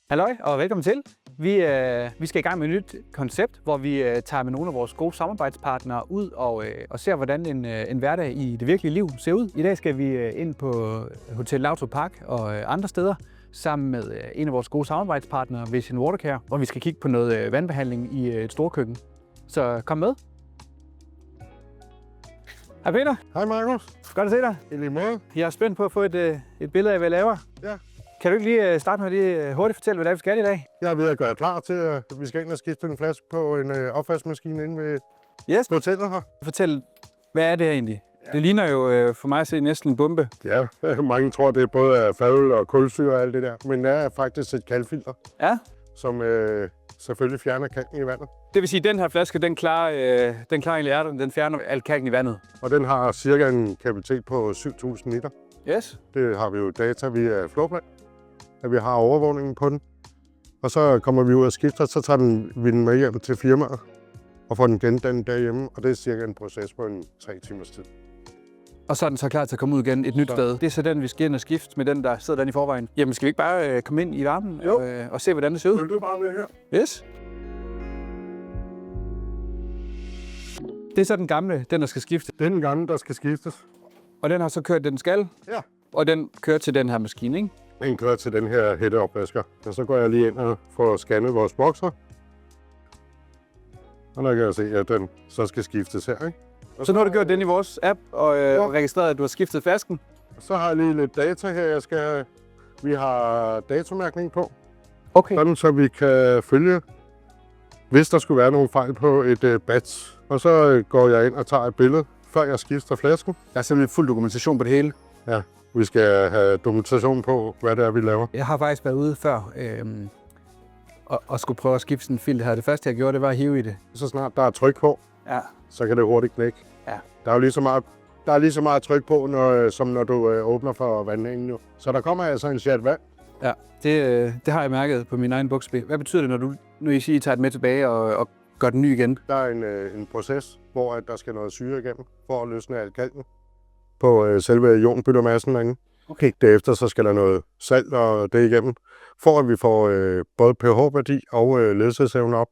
Halløj og velkommen til. Vi skal i gang med et nyt koncept, hvor vi tager med nogle af vores gode samarbejdspartnere ud og ser, hvordan en hverdag i det virkelige liv ser ud. I dag skal vi ind på Hotel Lauto Park og andre steder sammen med en af vores gode samarbejdspartnere, Vision Watercare, hvor vi skal kigge på noget vandbehandling i et storkøkken. Så kom med. Hej Peter. Hej Markus. Godt at se dig. I lige måde. Jeg er spændt på at få et billede af, hvad jeg laver. Ja. Kan du ikke lige starte med at hurtigt fortælle, hvad det er, vi skal i dag? Jeg er ved at gøre klar til, at vi skal ind og skifte en flaske på en opvaskemaskine inde ved hotellet her. Fortæl, hvad er det her egentlig? Ja. Det ligner jo for mig at se næsten en bombe. Ja, mange tror, det er både fadøl og kulsyre og alt det der, men det er faktisk et kalkfilter, Ja. som selvfølgelig fjerner kalken i vandet. Det vil sige, at den her flaske, den klarer egentlig ærterne, den fjerner al kalken i vandet. Og den har cirka en kapacitet på 7.000 liter. Yes. Det har vi jo data via Flowplan, at vi har overvågningen på den. Og så kommer vi ud og skifter, så tager vi den med hjem til firmaet og får den gendannet derhjemme. Og det er cirka en proces på 3 timers tid. Og så er den så klar til at komme ud igen et nyt sted. Det er så den, vi skal ind og skifte med den, der sidder derinde i forvejen. Jamen, skal vi ikke bare komme ind i varmen og se, hvordan det ser ud? Vil du bare med her? Yes. Det er så den gamle, den der skal skifte. Det er den gamle, der skal skiftes. Og den har så kørt, den skal. Ja. Og den kører til den her maskine, ikke? Den kører til den her hætteopvasker. Og så går jeg lige ind og får scannet vores bokser. Og der kan jeg se, at den så skal skiftes her, ikke? Så nu har du gjort den i vores app og registreret, at du har skiftet flasken. Så har jeg lige lidt data her, vi har datomærkning på. Okay. Sådan, så vi kan følge, hvis der skulle være nogle fejl på et batch. Og så går jeg ind og tager et billede, før jeg skifter flasken. Der er simpelthen fuld dokumentation på det hele. Ja, vi skal have dokumentation på, hvad det er, vi laver. Jeg har faktisk været ude før og skulle prøve at skifte sådan en filter her. Det første, jeg gjorde, det var at hive i det. Så snart der er tryk på, Ja. så kan det hurtigt knække. Ja. Der er jo lige så meget tryk på, som når du åbner for vandhanen nu. Så der kommer altså en chat vand. Ja, det har jeg mærket på min egen buksbe. Hvad betyder det, når I siger, I tager det med tilbage og gør den ny igen? Der er en proces, hvor at der skal noget syre igennem, for at løsne alt kalken på selve ionbyttermassen derinde. Okay. Derefter så skal der noget salt og det igennem, for at vi får både pH-værdi og ledelsesevne op.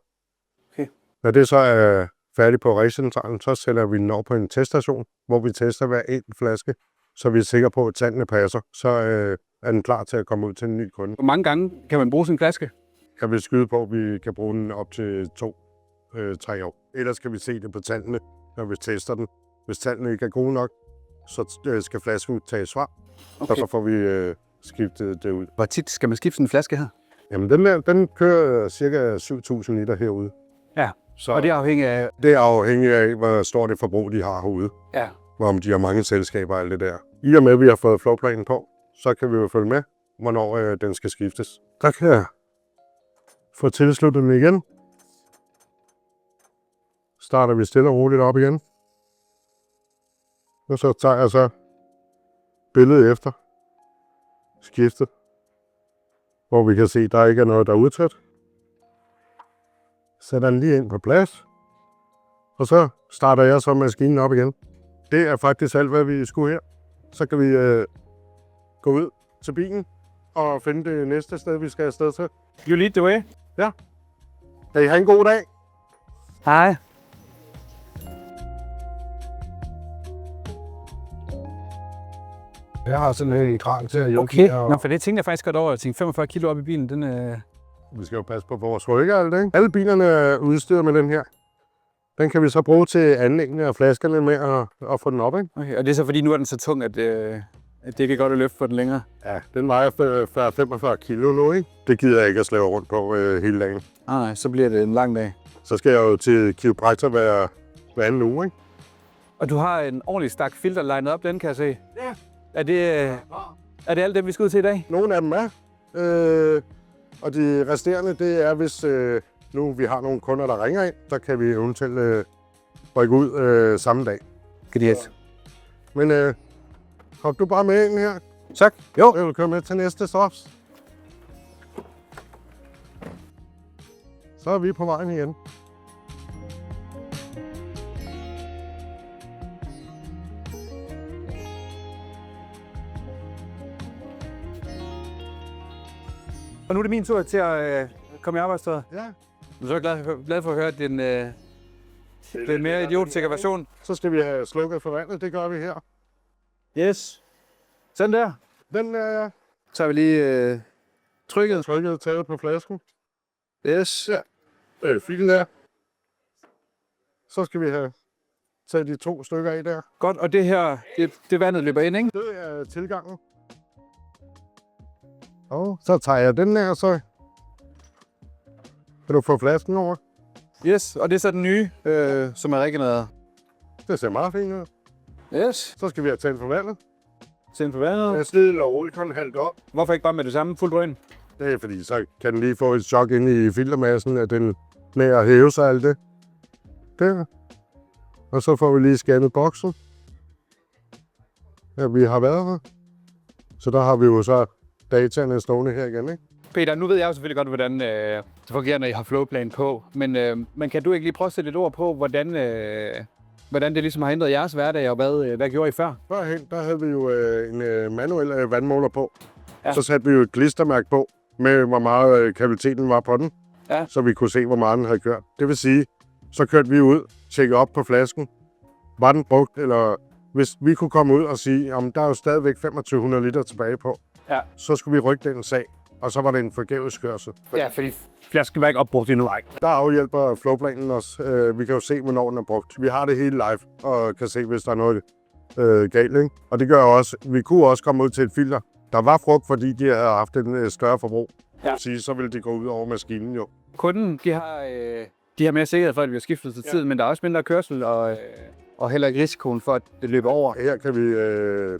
Okay. Når det så er færdigt på recentralen, så sætter vi den over på en teststation, hvor vi tester hver enkelt flaske, så vi er sikre på, at tallene passer. Så er den klar til at komme ud til en ny kunde. Hvor mange gange kan man bruge sin flaske? Jeg vil skyde på, at vi kan bruge den op til 2-3 år. Ellers kan vi se det på tallene, når vi tester den. Hvis tallene ikke er gode nok, så skal flasken tages fra, Okay. og så får vi skiftet det ud. Hvor tit skal man skifte en flaske her? Jamen, den kører cirka 7.000 liter herude. Ja, så og det er afhængigt af... det er afhængigt af, hvor stort et forbrug de har herude. Ja. Om de har mange selskaber og alt det der. I og med, at vi har fået flowplanen på, så kan vi jo følge med, hvornår den skal skiftes. Der kan jeg få tilsluttet den igen. Starter vi stille og roligt op igen. Og så tager jeg så billedet efter skiftet, hvor vi kan se, at der ikke er noget, der er udtæt. Sætter den lige ind på plads, og så starter jeg så maskinen op igen. Det er faktisk alt, hvad vi skulle her. Så kan vi gå ud til bilen og finde det næste sted, vi skal afsted til. You lead the way. Ja. Kan I have en god dag? Hej. Jeg har sådan en kran til at hjælpe. Okay. Nå, for det tænkte jeg faktisk godt over. Jeg tænkte 45 kilo op i bilen, den Vi skal jo passe på vores ryg og alt det, ikke? Alle bilerne er udstyret med den her. Den kan vi så bruge til anlæggene af flaskerne med at få den op, ikke? Okay, og det er så fordi, nu er den så tung, at det ikke er godt at løfte for den længere? Ja, den vejer 45 kilo nu, ikke? Det gider jeg ikke at slæve rundt på hele dagen. Nej, så bliver det en lang dag. Så skal jeg jo til kiropraktor hver anden uge, ikke? Og du har en ordentlig stak filter legnet op, den kan jeg se. Ja. Er det alt det, vi skal ud til i dag? Nogle af dem er. Og de resterende, det er, hvis nu vi har nogle kunder, der ringer ind, så kan vi eventuelt rykke ud samme dag. Genialt. Men hop du bare med ind her. Tak. Jo. Jeg vil køre med til næste stops. Så er vi på vejen igen. Og nu er det min tur til at komme i arbejdstøjet. Ja. Jeg er så glad for at høre den mere idiotsikker version. Så skal vi have slukket for vandet, det gør vi her. Yes. Sådan der. Den er Så har vi lige trykket. trykket taget på flasken. Yes. Ja. Filen der. Så skal vi have taget de 2 stykker af der. Godt, og det her, det vandet løber ind, ikke? Det er tilgangen. Og så tager jeg den her, så kan du få flasken over. Yes, og det er så den nye, som er regenereret. Det ser meget fint ud. Yes. Så skal vi have tændt for vandet. Send på vandet. Jeg stille og roligt kun halvt op. Hvorfor ikke bare med det samme fuldt drøn? Det er fordi, så kan den lige få et chok ind i filtermassen, at den nær at hæve sig alt det. Der. Og så får vi lige scannet boksen. Ja, vi har været her. Så der har vi jo så dataene stående her igen, ikke? Peter, nu ved jeg jo selvfølgelig godt, hvordan det fungerer, når I har flowplan på. Men kan du ikke lige prøve at sætte lidt ord på, hvordan det ligesom har ændret jeres hverdag, og hvad gjorde I før? Førhen, der havde vi jo en manuel vandmåler på. Ja. Så satte vi jo et klistermærke på, med hvor meget kapaciteten var på den. Ja. Så vi kunne se, hvor meget den havde kørt. Det vil sige, så kørte vi ud, tjekkede op på flasken. Var den brugt, eller hvis vi kunne komme ud og sige, at der er jo stadigvæk 2500 liter tilbage på, Ja. så skulle vi rykke den sag, og så var det en forgæves kørsel. Ja, fordi flasken var ikke opbrugt endnu. Der afhjælper flowplanen os. Vi kan jo se, hvornår den er brugt. Vi har det hele live, og kan se, hvis der er noget galt. Ikke? Og det gør også, vi kunne også komme ud til et filter, der var frugt, fordi de havde haft en større forbrug. Ja. Så ville det gå ud over maskinen jo. Kunden, de har mere sikkerhed for, at vi har skiftet til tid, men der er også mindre kørsel, og heller ikke risikoen for, at det løber over. Her kan vi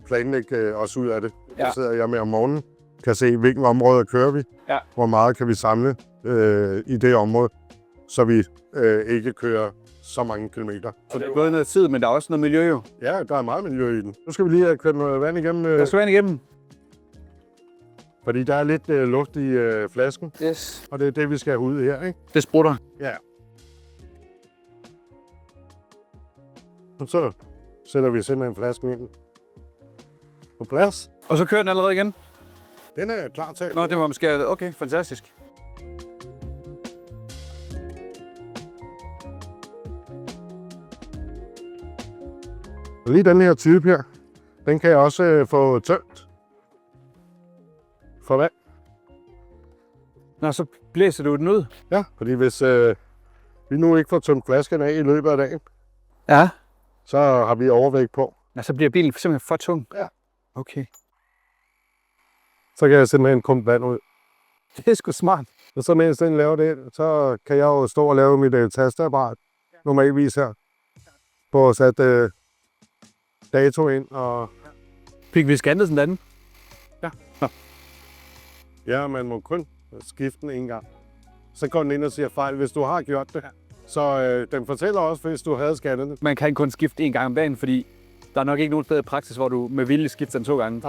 planlægge os ud af det. Ja. Der sidder jeg med om morgenen, kan se, hvilken områder kører vi, Ja. hvor meget kan vi samle i det område, så vi ikke kører så mange kilometer. Så det er både noget tid, men der er også noget miljø jo. Ja, der er meget miljø i den. Nu skal vi lige have kørt noget vand igennem, Der skal vand igennem. fordi der er lidt luft i flasken, Yes. og det er det, vi skal have ud her, ikke? Det sprutter. Ja. Og så sætter vi simpelthen flasken ind på plads. Og så kører den allerede igen? Den er klar til. Nå, det var måske... Okay, fantastisk. Og lige den her type her, den kan jeg også få tømt for vand. Nå, så blæser du den ud? Ja, fordi hvis vi nu ikke får tømt flasken af i løbet af dagen, Ja. så har vi overvægt på. Nå, så bliver bilen simpelthen for tung? Ja. Okay. Så kan jeg simpelthen kumpe vand ud. Det er sgu smart. Og så mens den laver det, så kan jeg jo stå og lave mit tasteapparat normalvis her. På at sætte dato ind og... Fik vi scannet sådan anden? Ja. Ja, man må kun skifte den en gang. Så går den ind og siger fejl, hvis du har gjort det. Så den fortæller også, hvis du havde scannet den. Man kan kun skifte en gang om dagen, fordi der er nok ikke nogen sted i praksis, hvor du med vilje skifter den 2 gange.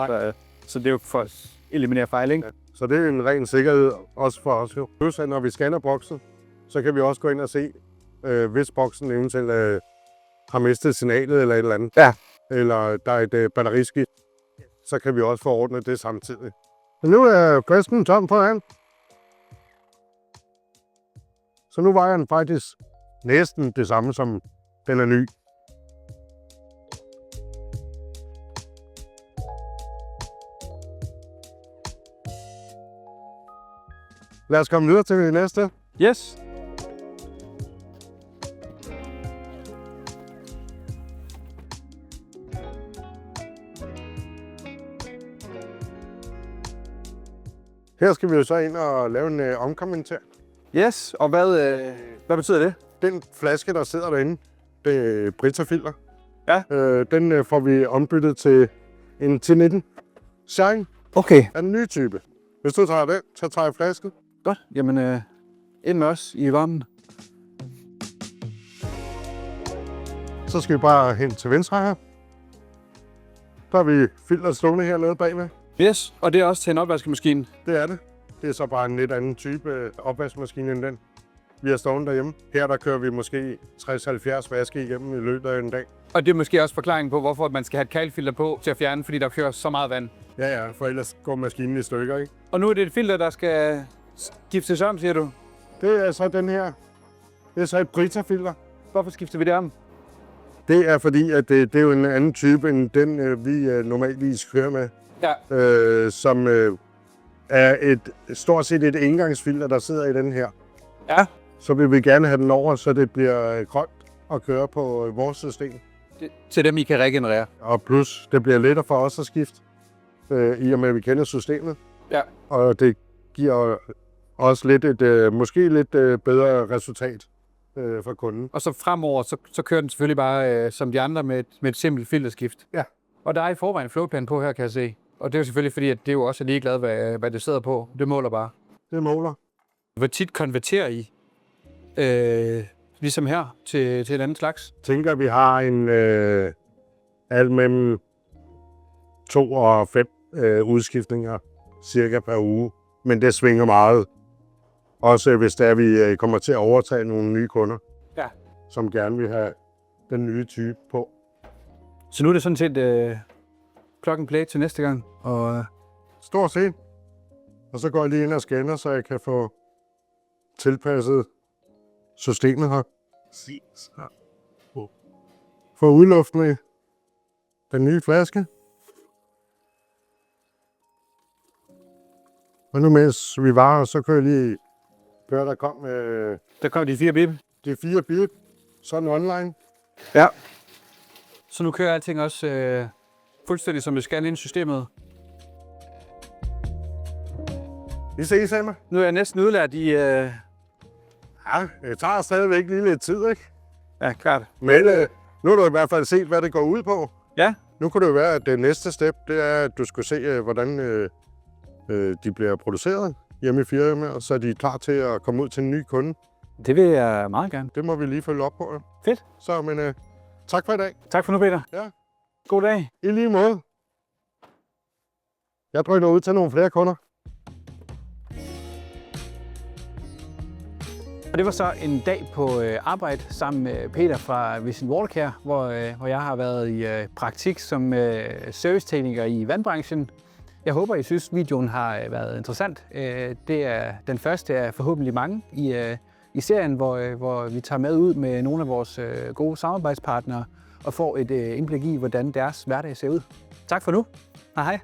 Så det er jo for at eliminere fejl, ikke? Ja. Så det er en ren sikkerhed også for os jo. Plus at når vi scanner boksen, så kan vi også gå ind og se, hvis boksen eventuelt har mistet signalet eller et eller andet. Ja. Eller der er et batteriskift. Så kan vi også få ordnet det samtidig. Men nu er flasken tom på vand. Så nu vejer den faktisk næsten det samme, som den er ny. Lad os komme videre til det næste. Yes. Her skal vi jo så ind og lave en omkommentar. Yes, og hvad betyder det? Den flaske, der sidder derinde, det er Brita-filter. Ja. Den får vi ombyttet til en T19 Shine Okay. af den nye type. Hvis du tager den, så tager jeg flasken. Godt. Jamen, ind med os i varmen. Så skal vi bare hen til venstre her. Der har vi filteret stående hernede bagved. Yes, og det er også til en opvaskemaskine. Det er det. Det er så bare en lidt anden type opvaskemaskine end den. vi har stående derhjemme. Her der kører vi måske 60-70 vaske igennem i løbet af en dag. Og det er måske også forklaringen på, hvorfor man skal have et kalkfilter på til at fjerne, fordi der kører så meget vand. Ja, for ellers går maskinen i stykker, ikke? Og nu er det et filter, der skal skiftes om, siger du? Det er så den her. Det er så et Brita-filter. Hvorfor skifter vi det om? Det er fordi, at det er jo en anden type, end den vi normalvis kører med. Ja. Som er stort set et engangsfilter, der sidder i den her. Ja. Så vil vi gerne have den over, så det bliver grønt at køre på vores system. Til dem, I kan regenerere. Og plus, det bliver lettere for os at skifte, i og med, at vi kender systemet. Ja. Og det giver også lidt måske lidt bedre resultat for kunden. Og så fremover, så kører den selvfølgelig bare som de andre med et simpelt filterskift. Ja. Og der er i forvejen en floatpan på her, kan jeg se. Og det er jo selvfølgelig fordi, at det er jo også ligeglad, hvad det sidder på. Det måler bare. Det måler. Hvor tit konverterer I, ligesom her, til en anden slags? Tænker, vi har en alt mellem 2 og 5 udskiftninger cirka per uge. Men det svinger meget. Også hvis det er, vi kommer til at overtage nogle nye kunder, Ja. som gerne vil have den nye type på. Så nu er det sådan set plug and play til næste gang. Og Stort set. Og så går jeg lige ind og scanner, så jeg kan få tilpasset systemet her. Få udluftning i den nye flaske. Og nu mens vi var, så kan jeg lige høre, der kom der kom de 4 bip. de 4 bip, sådan online. Ja. Så nu kører alting også fuldstændig som det skal ind i systemet. Vi ses, Emma. Nu er jeg næsten udlært i... Ja, det tager stadigvæk lige lidt tid, ikke? Ja, klart. Men nu har du i hvert fald set, hvad det går ud på. Ja. Nu kunne det jo være, at det næste step, det er, at du skal se, hvordan de bliver produceret hjemme i firmaet, så de er klar til at komme ud til en ny kunde. Det vil jeg meget gerne. Det må vi lige følge op på. Ja. Fedt. Så, men tak for i dag. Tak for nu, Peter. Ja. God dag. I lige måde. Jeg drøner ud til nogle flere kunder. Og det var så en dag på arbejde sammen med Peter fra Vision Watercare, hvor jeg har været i praktik som servicetekniker i vandbranchen. Jeg håber, I synes, videoen har været interessant. Det er den første af forhåbentlig mange i serien, hvor vi tager med ud med nogle af vores gode samarbejdspartnere og får et indblik i, hvordan deres hverdag ser ud. Tak for nu. Hej hej.